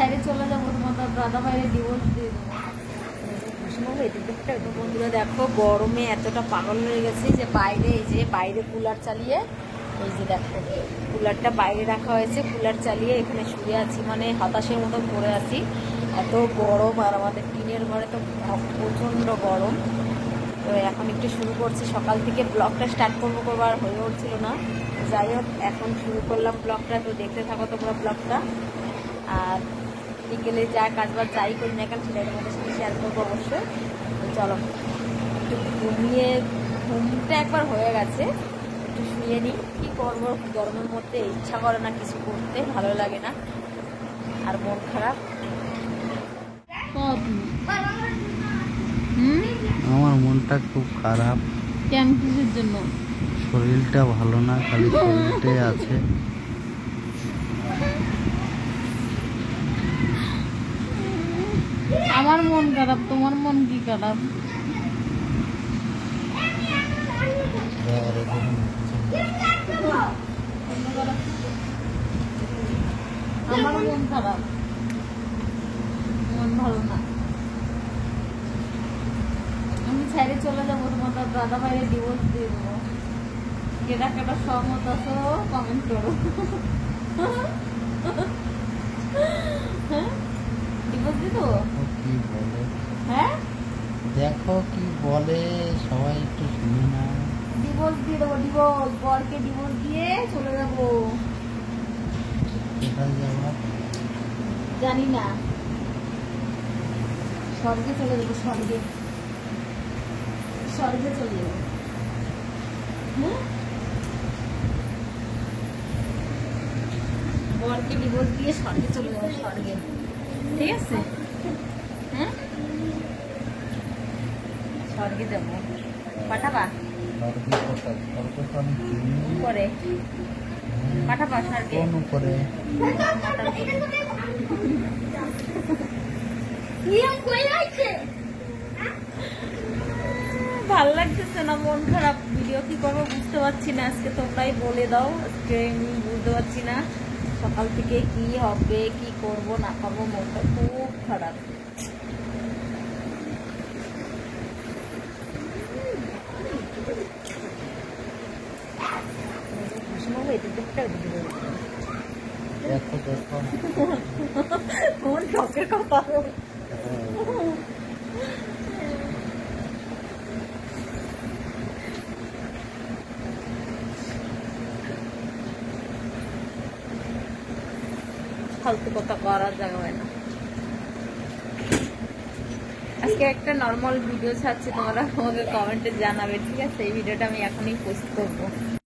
ছেড়ে চলে যাবো, তোমার দাদা ভাইয়ের ডিভোর্স দিয়ে দেবো। বন্ধুরা দেখো, গরমে এতটা পাগল হয়ে গেছে যে বাইরে, এই যে বাইরে কুলার চালিয়ে, এই যে দেখো কুলারটা বাইরে রাখা হয়েছে, কুলার চালিয়ে এখানে শুয়ে আছি, মানে হতাশের মতো পড়ে আছি, এত গরম। আর আমাদের টিনের ঘরে তো প্রচণ্ড গরম। তো এখন একটু শুরু করছি, সকাল থেকে ব্লগটা স্টার্ট করবো আর হয়ে উঠছিল না। যাই হোক, এখন শুরু করলাম ব্লগটা, তো দেখতে থাকো তোমরা ব্লগটা। আর বিকেলে যা কাজবাজ যাই করি না কেন সেটা তোমাদের সাথে শেয়ার করবো অবশ্যই। চলো একটু ঘুমটা একবার হয়ে গেছে, একটু শুয়ে নিই। কী করবো, গরমের মধ্যে ইচ্ছা করে না কিছু করতে, ভালো লাগে না, আর মন খারাপ। আমার মনটা খুব খারাপ। কেন, কিসের জন্য? শরীরটা ভালো না, খালি শরীরটাই আছে। আমার মন খারাপ, তোমার মন কি খারাপ? আমার মন খারাপ, মন ভালো না। আমি ছেড়ে চলে যাবো, তোমার দাদা ভাইয়ের ডিভোর্স দিয়ে দেবো। কেটা কেটা সহমত আছো কমেন্ট করো। ডিভোর্স দিয়ে দেবো? কি বলে, হ্যাঁ দেখো কি বলে, সবাই একটু শুনে না। ডিভোর্স দিয়ে দেবো, ডিভোর্স, বরকে ডিভোর্স দিয়ে চলে যাবো। কোথায় যাবো জানি না, স্বর্গে চলে যাবো, স্বর্গে, স্বর্গে চলে যাবো। বরকে ডিভোর্স দিয়ে স্বর্গে চলে যাবো, স্বর্গে। ঠিক আছে, হ্যাঁ স্বর্গে যাবো। পাঠাবা করে, পাঠাবা স্বর্গে করে। ভাল লাগতেছে না, মন খারাপ। ভিডিও কি করবো বুঝতে পারছি না, আজকে তোমরাই বলে দাও, আজকে আমি বুঝতে পারছি না সকাল থেকে কি হবে, কি করব না করবো, মনটা খুব খারাপ। দেখো দেখো কোন শখের কথা, ফালতু কথা করার জায়গা হয় না। আজকে একটা নর্মাল ভিডিও ছাড়ছি, তোমরা আমাকে কমেন্টে জানাবে, ঠিক আছে? এই ভিডিওটা আমি এখনই পোস্ট করবো।